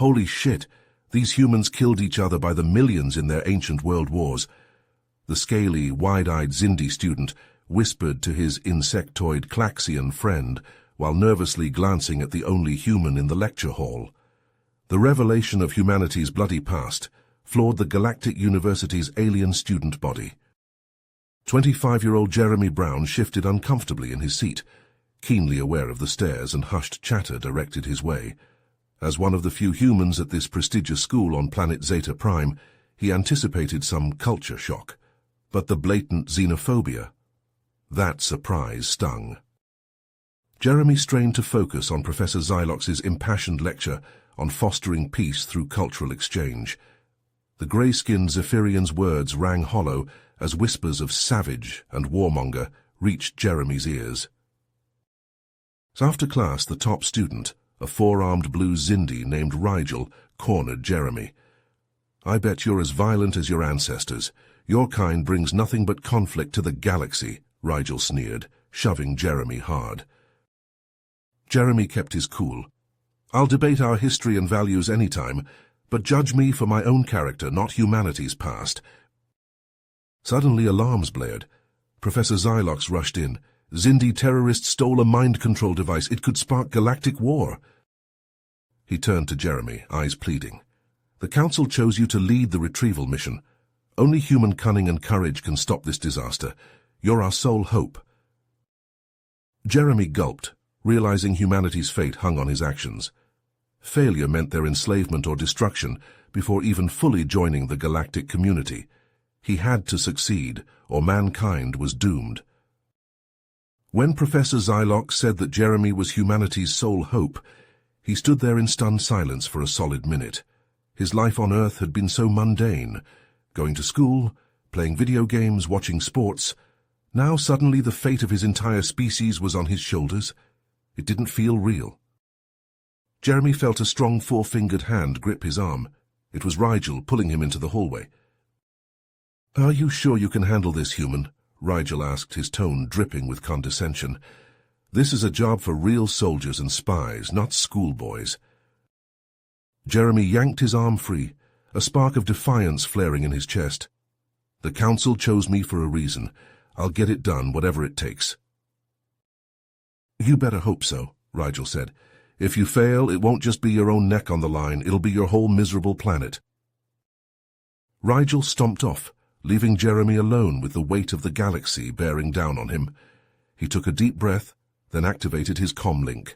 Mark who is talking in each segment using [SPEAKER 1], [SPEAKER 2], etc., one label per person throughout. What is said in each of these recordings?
[SPEAKER 1] Holy shit, these humans killed each other by the millions in their ancient world wars. The scaly, wide-eyed Xindi student whispered to his insectoid Klaxian friend while nervously glancing at the only human in the lecture hall. The revelation of humanity's bloody past floored the Galactic University's alien student body. 25-year-old Jeremy Brown shifted uncomfortably in his seat, keenly aware of the stares and hushed chatter directed his way. As one of the few humans at this prestigious school on planet Zeta Prime, he anticipated some culture shock. But the blatant xenophobia, that surprise stung. Jeremy strained to focus on Professor Xylox's impassioned lecture on fostering peace through cultural exchange. The grey-skinned Zephyrian's words rang hollow as whispers of savage and warmonger reached Jeremy's ears. After class, the top student, a four-armed blue Xindi named Rigel, cornered Jeremy. "I bet you're as violent as your ancestors. Your kind brings nothing but conflict to the galaxy," Rigel sneered, shoving Jeremy hard. Jeremy kept his cool. "I'll debate our history and values anytime, but judge me for my own character, not humanity's past." Suddenly alarms blared. Professor Xylox rushed in. "Xindi terrorists stole a mind control device. It could spark galactic war." He turned to Jeremy, eyes pleading. "The Council chose you to lead the retrieval mission. Only human cunning and courage can stop this disaster. You're our sole hope." Jeremy gulped, realizing humanity's fate hung on his actions. Failure meant their enslavement or destruction before even fully joining the galactic community. He had to succeed, or mankind was doomed. When Professor Xylox said that Jeremy was humanity's sole hope, he stood there in stunned silence for a solid minute. His life on Earth had been so mundane, going to school, playing video games, watching sports. Now suddenly the fate of his entire species was on his shoulders. It didn't feel real. Jeremy felt a strong four-fingered hand grip his arm. It was Rigel pulling him into the hallway. "Are you sure you can handle this, human?" Rigel asked, his tone dripping with condescension. "This is a job for real soldiers and spies, not schoolboys." Jeremy yanked his arm free, a spark of defiance flaring in his chest. "The Council chose me for a reason. I'll get it done, whatever it takes." "You better hope so," Rigel said. "If you fail, it won't just be your own neck on the line, it'll be your whole miserable planet." Rigel stomped off, leaving Jeremy alone with the weight of the galaxy bearing down on him. He took a deep breath, then activated his comlink.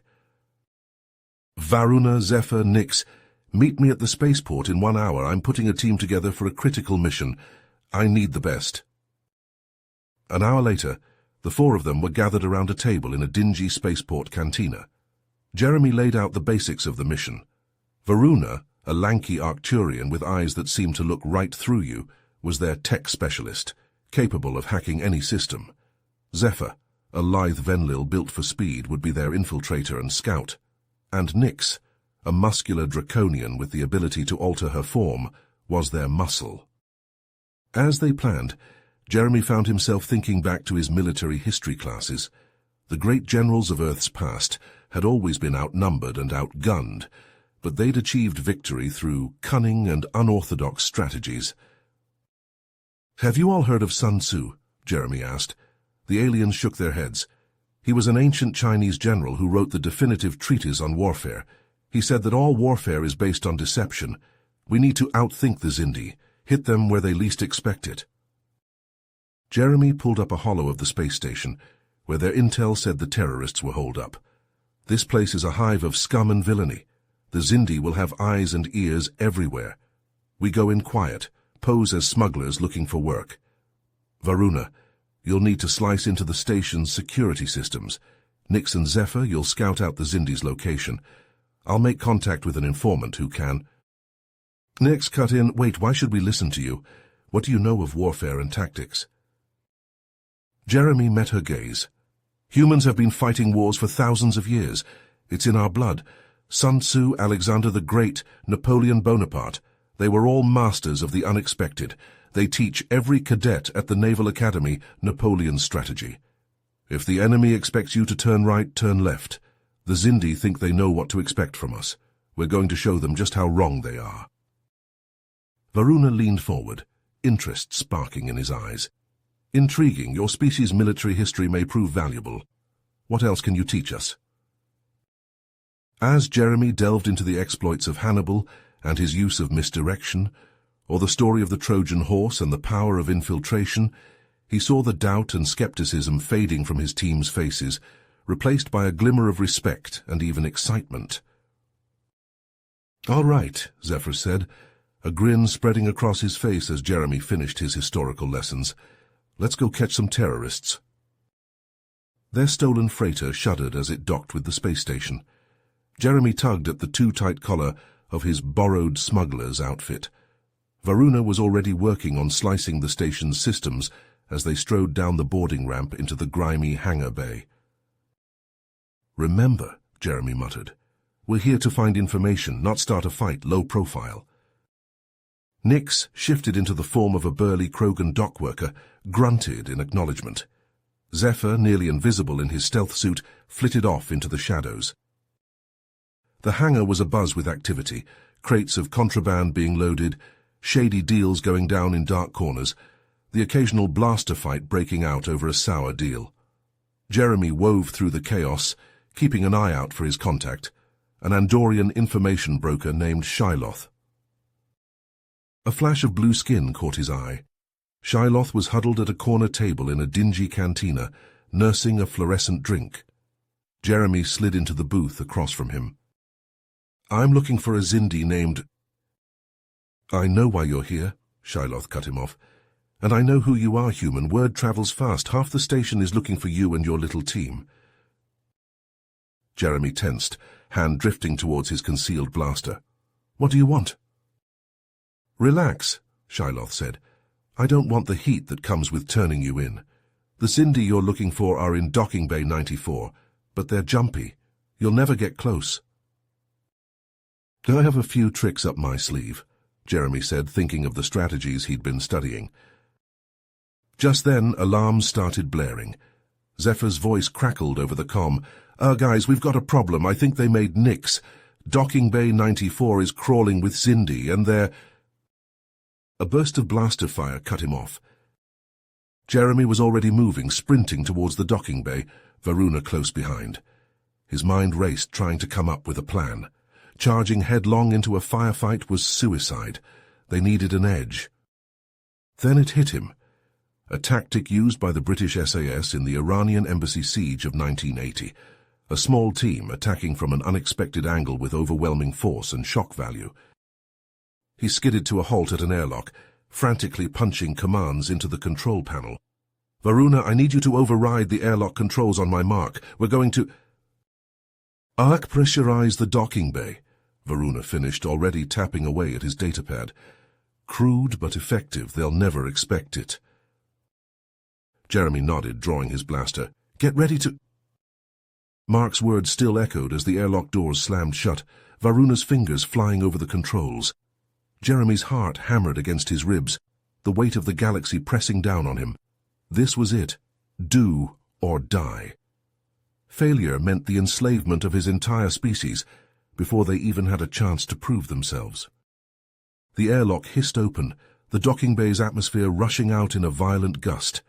[SPEAKER 1] "Varuna, Zephyr, Nyx, meet me at the spaceport in 1 hour. I'm putting a team together for a critical mission. I need the best." An hour later, the four of them were gathered around a table in a dingy spaceport cantina. Jeremy laid out the basics of the mission. Varuna, a lanky Arcturian with eyes that seemed to look right through you, was their tech specialist, capable of hacking any system. Zephyr, a lithe Venlil built for speed, would be their infiltrator and scout. And Nyx, a muscular draconian with the ability to alter her form, was their muscle. As they planned, Jeremy found himself thinking back to his military history classes. The great generals of Earth's past had always been outnumbered and outgunned, but they'd achieved victory through cunning and unorthodox strategies. "Have you all heard of Sun Tzu?" Jeremy asked. The aliens shook their heads. He was an ancient Chinese general who wrote the definitive treatise on warfare. He said that all warfare is based on deception. We need to outthink the Xindi, hit them where they least expect it. Jeremy pulled up a hollow of the space station, where their intel said the terrorists were holed up. "This place is a hive of scum and villainy. The Xindi will have eyes and ears everywhere. We go in quiet, pose as smugglers looking for work. Varuna, you'll need to slice into the station's security systems. Nyx and Zephyr, you'll scout out the Xindi's location. I'll make contact with an informant who can—" Nyx cut in. "Wait, why should we listen to you? What do you know of warfare and tactics?" Jeremy met her gaze. "Humans have been fighting wars for thousands of years. It's in our blood. Sun Tzu, Alexander the Great, Napoleon Bonaparte. They were all masters of the unexpected. They teach every cadet at the Naval Academy Napoleon's strategy. If the enemy expects you to turn right, turn left. The Xindi think they know what to expect from us. We're going to show them just how wrong they are. Varuna leaned forward, interest sparking in his eyes. Intriguing, your species' military history may prove valuable. What else can you teach us? As Jeremy delved into the exploits of Hannibal and his use of misdirection, or the story of the Trojan horse and the power of infiltration, he saw the doubt and skepticism fading from his team's faces, replaced by a glimmer of respect and even excitement. "All right," Zephyr said, a grin spreading across his face as Jeremy finished his historical lessons. "Let's go catch some terrorists." Their stolen freighter shuddered as it docked with the space station. Jeremy tugged at the too-tight collar of his borrowed smuggler's outfit. Varuna was already working on slicing the station's systems as they strode down the boarding ramp into the grimy hangar bay. "Remember," Jeremy muttered, "we're here to find information, not start a fight low profile." Nix, shifted into the form of a burly Krogan dockworker, grunted in acknowledgement. Zephyr, nearly invisible in his stealth suit, flitted off into the shadows. The hangar was abuzz with activity, crates of contraband being loaded, shady deals going down in dark corners, the occasional blaster fight breaking out over a sour deal. Jeremy wove through the chaos, keeping an eye out for his contact, an Andorian information broker named Shiloth. A flash of blue skin caught his eye. Shiloth was huddled at a corner table in a dingy cantina, nursing a fluorescent drink. Jeremy slid into the booth across from him. "I'm looking for a Zindi named—" "I know why you're here," Shiloth cut him off. "And I know who you are, human. Word travels fast. Half the station is looking for you and your little team." Jeremy tensed, hand drifting towards his concealed blaster. "What do you want?" "Relax," Shiloth said. "I don't want the heat that comes with turning you in. The Zindi you're looking for are in Docking Bay 94, but they're jumpy. You'll never get close." "I have a few tricks up my sleeve," Jeremy said, thinking of the strategies he'd been studying. Just then, alarms started blaring. Zephyr's voice crackled over the comm. Guys, we've got a problem. I think they made Nix. Docking Bay 94 is crawling with Zindi, and they're—" A burst of blaster fire cut him off. Jeremy was already moving, sprinting towards the docking bay, Varuna close behind. His mind raced, trying to come up with a plan. Charging headlong into a firefight was suicide. They needed an edge. Then it hit him. A tactic used by the British SAS in the Iranian embassy siege of 1980. A small team attacking from an unexpected angle with overwhelming force and shock value. He skidded to a halt at an airlock, frantically punching commands into the control panel. "Varuna, I need you to override the airlock controls on my mark. We're going to—" "Arc pressurize the docking bay," Varuna finished, already tapping away at his datapad. "Crude but effective. They'll never expect it." Jeremy nodded, drawing his blaster. "Get ready to—" Mark's words still echoed as the airlock doors slammed shut, Varuna's fingers flying over the controls. Jeremy's heart hammered against his ribs, the weight of the galaxy pressing down on him. This was it. Do or die. Failure meant the enslavement of his entire species, before they even had a chance to prove themselves. The airlock hissed open, the docking bay's atmosphere rushing out in a violent gust.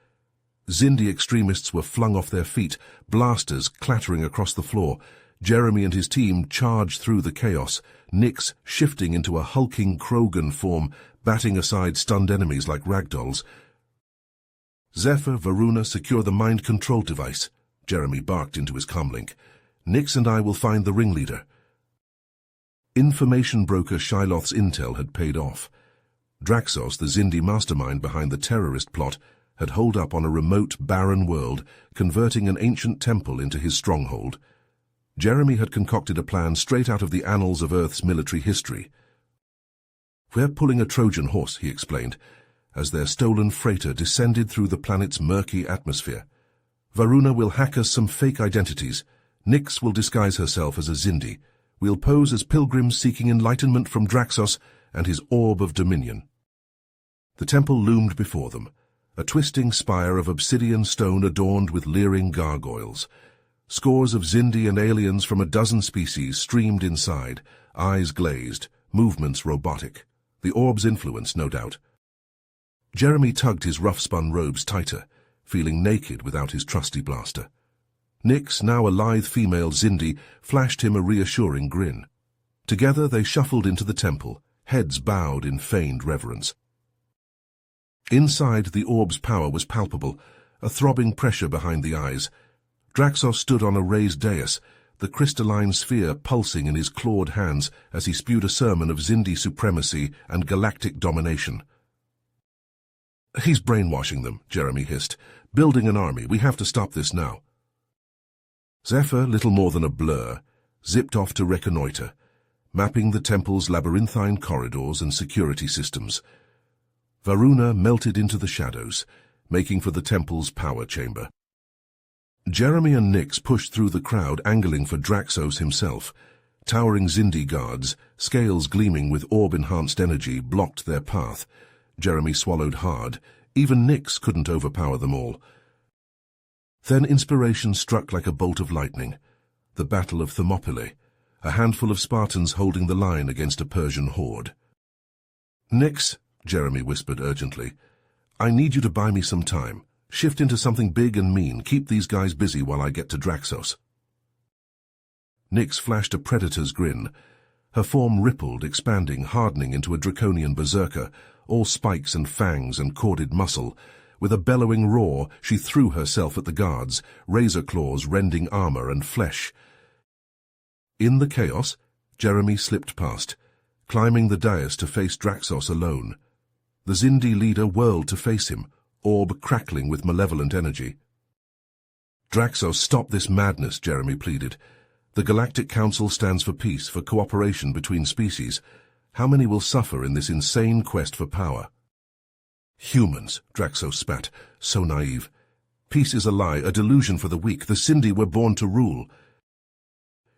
[SPEAKER 1] Zindi extremists were flung off their feet, blasters clattering across the floor. Jeremy and his team charged through the chaos, Nix shifting into a hulking Krogan form, batting aside stunned enemies like ragdolls. "Zephyr, Varuna, secure the mind control device," Jeremy barked into his comlink. "Nix and I will find the ringleader." Information broker Shiloth's intel had paid off. Draxos, the Zindi mastermind behind the terrorist plot, had holed up on a remote, barren world, converting an ancient temple into his stronghold. Jeremy had concocted a plan straight out of the annals of Earth's military history. "We're pulling a Trojan horse," he explained, as their stolen freighter descended through the planet's murky atmosphere. "Varuna will hack us some fake identities. Nix will disguise herself as a Zindi. We'll pose as pilgrims seeking enlightenment from Draxos and his orb of dominion." The temple loomed before them, a twisting spire of obsidian stone adorned with leering gargoyles. Scores of Zindi and aliens from a dozen species streamed inside, eyes glazed, movements robotic. The orb's influence, no doubt. Jeremy tugged his rough-spun robes tighter, feeling naked without his trusty blaster. Nyx, now a lithe female Xindi, flashed him a reassuring grin. Together they shuffled into the temple, heads bowed in feigned reverence. Inside, the orb's power was palpable, a throbbing pressure behind the eyes. Draxos stood on a raised dais, the crystalline sphere pulsing in his clawed hands as he spewed a sermon of Xindi supremacy and galactic domination. "He's brainwashing them," Jeremy hissed. "Building an army. We have to stop this now." Zephyr, little more than a blur, zipped off to reconnoiter, mapping the temple's labyrinthine corridors and security systems. Varuna melted into the shadows, making for the temple's power chamber. Jeremy and Nyx pushed through the crowd, angling for Draxos himself. Towering Xindi guards, scales gleaming with orb-enhanced energy, blocked their path. Jeremy swallowed hard. Even Nyx couldn't overpower them all. Then inspiration struck like a bolt of lightning. The Battle of Thermopylae, a handful of Spartans holding the line against a Persian horde. "Nyx," Jeremy whispered urgently, "I need you to buy me some time. Shift into something big and mean. Keep these guys busy while I get to Draxos." Nyx flashed a predator's grin. Her form rippled, expanding, hardening into a draconian berserker, all spikes and fangs and corded muscle. With a bellowing roar, she threw herself at the guards, razor claws rending armor and flesh. In the chaos, Jeremy slipped past, climbing the dais to face Draxos alone. The Xindi leader whirled to face him, orb crackling with malevolent energy. "Draxos, stop this madness," Jeremy pleaded. "The Galactic Council stands for peace, for cooperation between species. How many will suffer in this insane quest for power?" "Humans," Draxos spat, "so naive. Peace is a lie, a delusion for the weak. The Xindi were born to rule."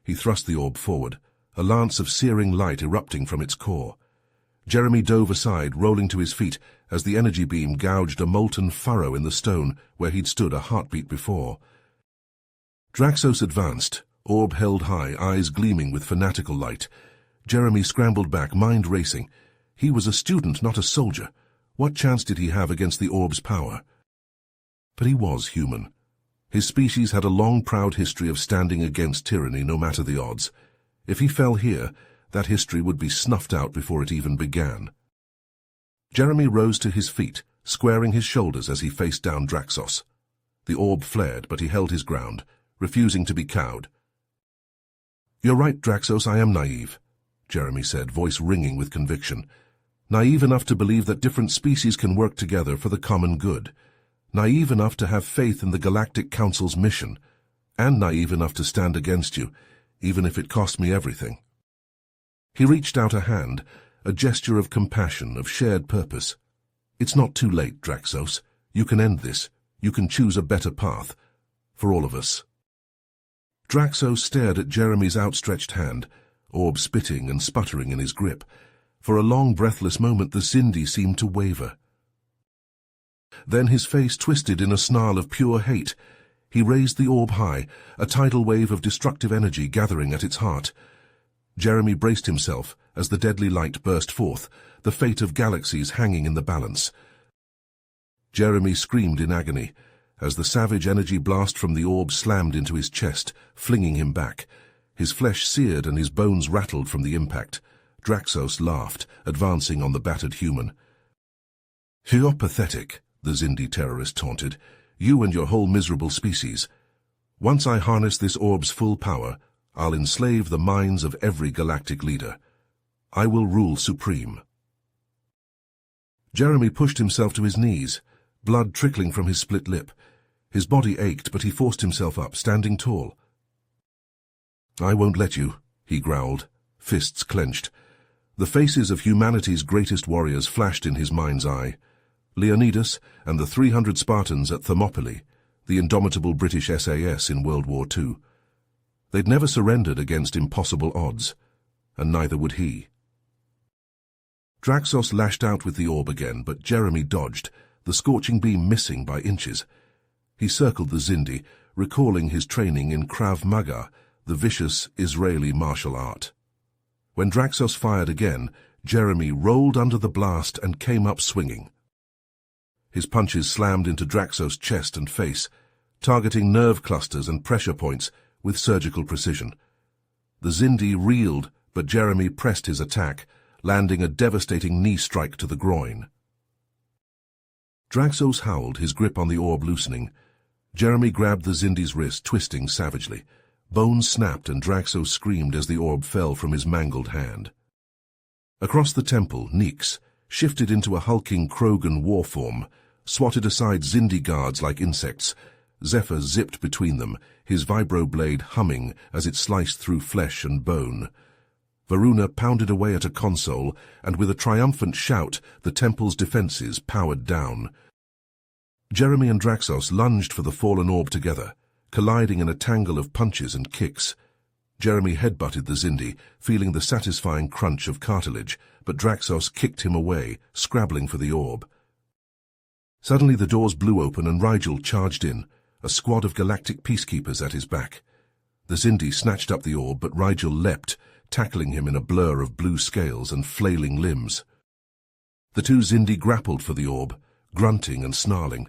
[SPEAKER 1] He thrust the orb forward, a lance of searing light erupting from its core. Jeremy dove aside, rolling to his feet, as the energy beam gouged a molten furrow in the stone where he'd stood a heartbeat before. Draxos advanced, orb held high, eyes gleaming with fanatical light. Jeremy scrambled back, mind racing. He was a student, not a soldier. What chance did he have against the orb's power? But he was human. His species had a long, proud history of standing against tyranny, no matter the odds. If he fell here, that history would be snuffed out before it even began. Jeremy rose to his feet, squaring his shoulders as he faced down Draxos. The orb flared, but he held his ground, refusing to be cowed. "You're right, Draxos, I am naive," Jeremy said, voice ringing with conviction. "Naive enough to believe that different species can work together for the common good. Naive enough to have faith in the Galactic Council's mission. And naive enough to stand against you, even if it cost me everything." He reached out a hand, a gesture of compassion, of shared purpose. "It's not too late, Draxos. You can end this. You can choose a better path. For all of us." Draxos stared at Jeremy's outstretched hand, orb spitting and sputtering in his grip. For a long, breathless moment, the Xindi seemed to waver. Then his face twisted in a snarl of pure hate. He raised the orb high, a tidal wave of destructive energy gathering at its heart. Jeremy braced himself as the deadly light burst forth, the fate of galaxies hanging in the balance. Jeremy screamed in agony as the savage energy blast from the orb slammed into his chest, flinging him back. His flesh seared and his bones rattled from the impact. Draxos laughed, advancing on the battered human. "You're pathetic," the Xindi terrorist taunted. "You and your whole miserable species. Once I harness this orb's full power, I'll enslave the minds of every galactic leader. I will rule supreme." Jeremy pushed himself to his knees, blood trickling from his split lip. His body ached, but he forced himself up, standing tall. "I won't let you," he growled, fists clenched. The faces of humanity's greatest warriors flashed in his mind's eye. Leonidas and the 300 Spartans at Thermopylae, the indomitable British SAS in World War II. They'd never surrendered against impossible odds, and neither would he. Draxos lashed out with the orb again, but Jeremy dodged, the scorching beam missing by inches. He circled the Xindi, recalling his training in Krav Maga, the vicious Israeli martial art. When Draxos fired again, Jeremy rolled under the blast and came up swinging. His punches slammed into Draxos' chest and face, targeting nerve clusters and pressure points with surgical precision. The Xindi reeled, but Jeremy pressed his attack, landing a devastating knee strike to the groin. Draxos howled, his grip on the orb loosening. Jeremy grabbed the Xindi's wrist, twisting savagely. Bones snapped and Draxos screamed as the orb fell from his mangled hand. Across the temple, Nyx, shifted into a hulking Krogan war form, swatted aside Xindi guards like insects. Zephyr zipped between them, his vibroblade humming as it sliced through flesh and bone. Varuna pounded away at a console, and with a triumphant shout, the temple's defenses powered down. Jeremy and Draxos lunged for the fallen orb together, colliding in a tangle of punches and kicks. Jeremy headbutted the Xindi, feeling the satisfying crunch of cartilage, but Draxos kicked him away, scrabbling for the orb. Suddenly the doors blew open and Rigel charged in, a squad of galactic peacekeepers at his back. The Xindi snatched up the orb, but Rigel leapt, tackling him in a blur of blue scales and flailing limbs. The two Xindi grappled for the orb, grunting and snarling.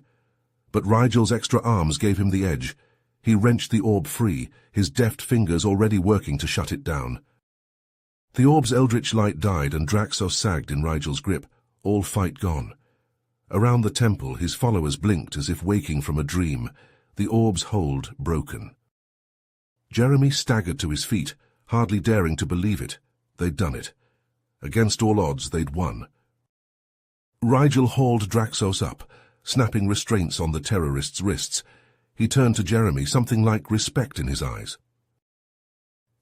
[SPEAKER 1] But Rigel's extra arms gave him the edge. He wrenched the orb free, his deft fingers already working to shut it down. The orb's eldritch light died and Draxos sagged in Rigel's grip, all fight gone. Around the temple, his followers blinked as if waking from a dream, the orb's hold broken. Jeremy staggered to his feet, hardly daring to believe it. They'd done it. Against all odds, they'd won. Rigel hauled Draxos up, snapping restraints on the terrorist's wrists. He turned to Jeremy, something like respect in his eyes.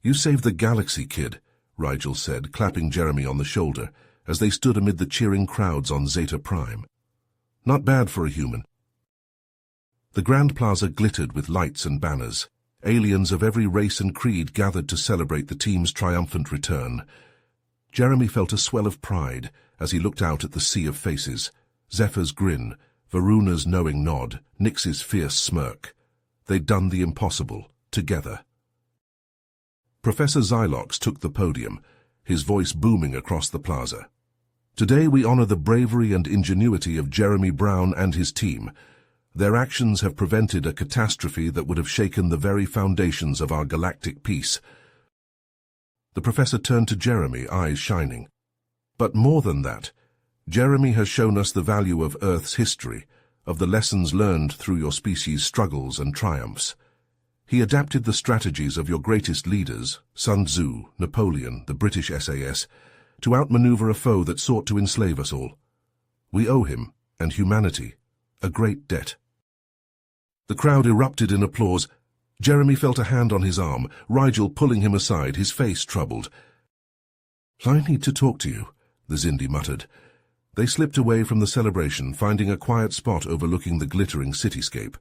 [SPEAKER 1] "You saved the galaxy, kid," Rigel said, clapping Jeremy on the shoulder, as they stood amid the cheering crowds on Zeta Prime. "Not bad for a human." The Grand Plaza glittered with lights and banners. Aliens of every race and creed gathered to celebrate the team's triumphant return. Jeremy felt a swell of pride as he looked out at the sea of faces. Zephyr's grin, Varuna's knowing nod, Nyx's fierce smirk. They'd done the impossible, together. Professor Xylox took the podium, his voice booming across the plaza. "Today we honor the bravery and ingenuity of Jeremy Brown and his team. Their actions have prevented a catastrophe that would have shaken the very foundations of our galactic peace." The professor turned to Jeremy, eyes shining. "But more than that, Jeremy has shown us the value of Earth's history, of the lessons learned through your species' struggles and triumphs. He adapted the strategies of your greatest leaders, Sun Tzu, Napoleon, the British SAS, to outmaneuver a foe that sought to enslave us all. We owe him, and humanity, a great debt." The crowd erupted in applause. Jeremy felt a hand on his arm, Rigel pulling him aside, his face troubled. "I need to talk to you," the Xindi muttered. They slipped away from the celebration, finding a quiet spot overlooking the glittering cityscape.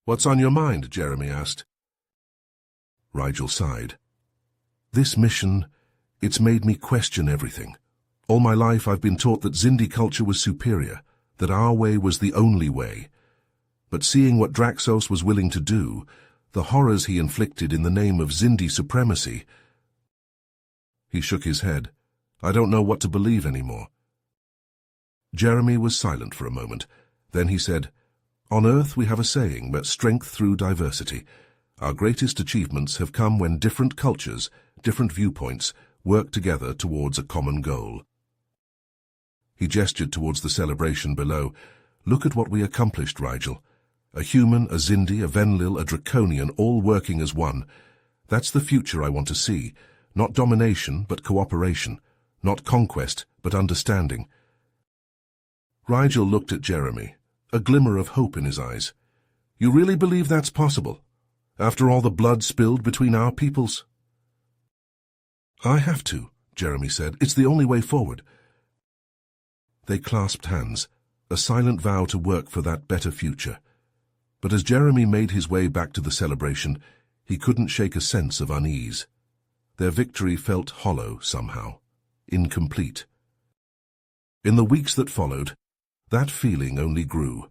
[SPEAKER 1] "What's on your mind?" Jeremy asked. Rigel sighed. "This mission, it's made me question everything. All my life I've been taught that Xindi culture was superior, that our way was the only way. But seeing what Draxos was willing to do, the horrors he inflicted in the name of Xindi supremacy—" He shook his head. "I don't know what to believe anymore." Jeremy was silent for a moment. Then he said, "On Earth we have a saying, but strength through diversity. Our greatest achievements have come when different cultures, different viewpoints, work together towards a common goal." He gestured towards the celebration below. "Look at what we accomplished, Rigel. A human, a Xindi, a Venlil, a Draconian, all working as one. That's the future I want to see. Not domination, but cooperation. Not conquest, but understanding." Rigel looked at Jeremy, a glimmer of hope in his eyes. "You really believe that's possible? After all the blood spilled between our peoples?" "I have to," Jeremy said. "It's the only way forward." They clasped hands, a silent vow to work for that better future. But as Jeremy made his way back to the celebration, he couldn't shake a sense of unease. Their victory felt hollow somehow, incomplete. In the weeks that followed, that feeling only grew.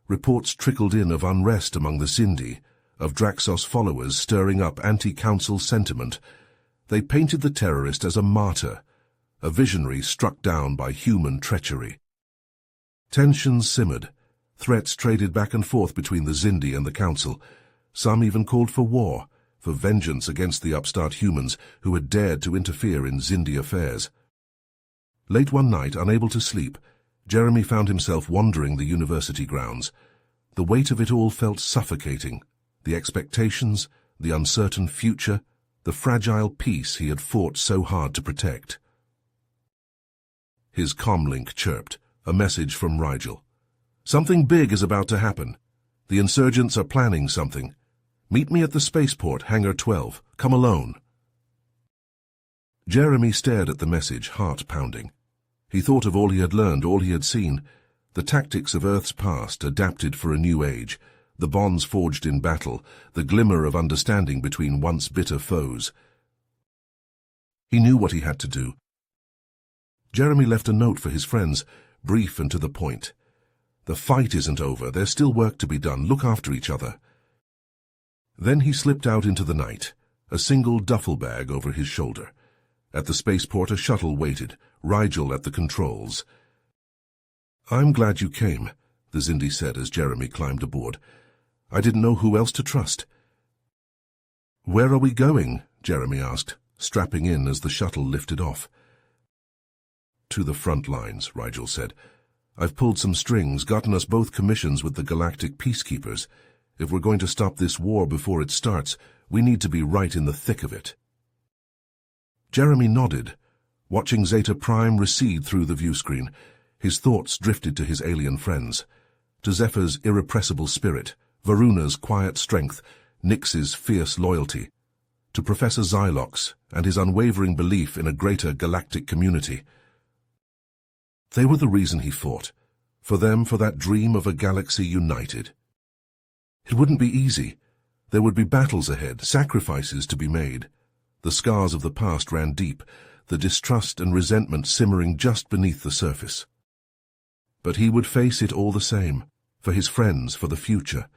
[SPEAKER 1] Reports trickled in of unrest among the Xindi, of Draxos followers stirring up anti-council sentiment. They painted the terrorist as a martyr, a visionary struck down by human treachery. Tensions simmered, threats traded back and forth between the Xindi and the Council. Some even called for war, for vengeance against the upstart humans who had dared to interfere in Xindi affairs. Late one night, unable to sleep, Jeremy found himself wandering the university grounds. The weight of it all felt suffocating. The expectations, the uncertain future, the fragile peace he had fought so hard to protect. His comlink chirped, a message from Rigel. "Something big is about to happen. The insurgents are planning something. Meet me at the spaceport, Hangar 12. Come alone." Jeremy stared at the message, heart pounding. He thought of all he had learned, all he had seen, the tactics of Earth's past adapted for a new age, the bonds forged in battle, the glimmer of understanding between once bitter foes. He knew what he had to do. Jeremy left a note for his friends, brief and to the point. "The fight isn't over. There's still work to be done. Look after each other." Then he slipped out into the night, a single duffel bag over his shoulder. At the spaceport, a shuttle waited, Rigel at the controls. "I'm glad you came," the Xindi said as Jeremy climbed aboard. "I didn't know who else to trust." "Where are we going?" Jeremy asked, strapping in as the shuttle lifted off. "To the front lines," Rigel said. "I've pulled some strings, gotten us both commissions with the Galactic Peacekeepers. If we're going to stop this war before it starts, we need to be right in the thick of it." Jeremy nodded, watching Zeta Prime recede through the viewscreen. His thoughts drifted to his alien friends, to Zephyr's irrepressible spirit, Varuna's quiet strength, Nyx's fierce loyalty, to Professor Xylox and his unwavering belief in a greater galactic community. They were the reason he fought, for them, for that dream of a galaxy united. It wouldn't be easy. There would be battles ahead, sacrifices to be made. The scars of the past ran deep, the distrust and resentment simmering just beneath the surface. But he would face it all the same, for his friends, for the future.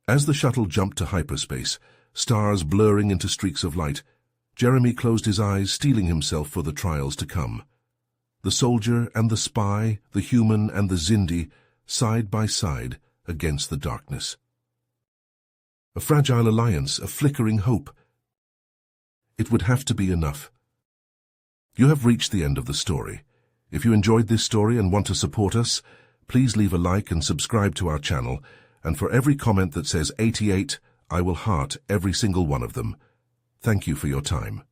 [SPEAKER 1] As the shuttle jumped to hyperspace, stars blurring into streaks of light, Jeremy closed his eyes, steeling himself for the trials to come. The soldier and the spy, the human and the Xindi, side by side against the darkness. A fragile alliance, a flickering hope. It would have to be enough. You have reached the end of the story. If you enjoyed this story and want to support us, please leave a like and subscribe to our channel, and for every comment that says 88, I will heart every single one of them. Thank you for your time.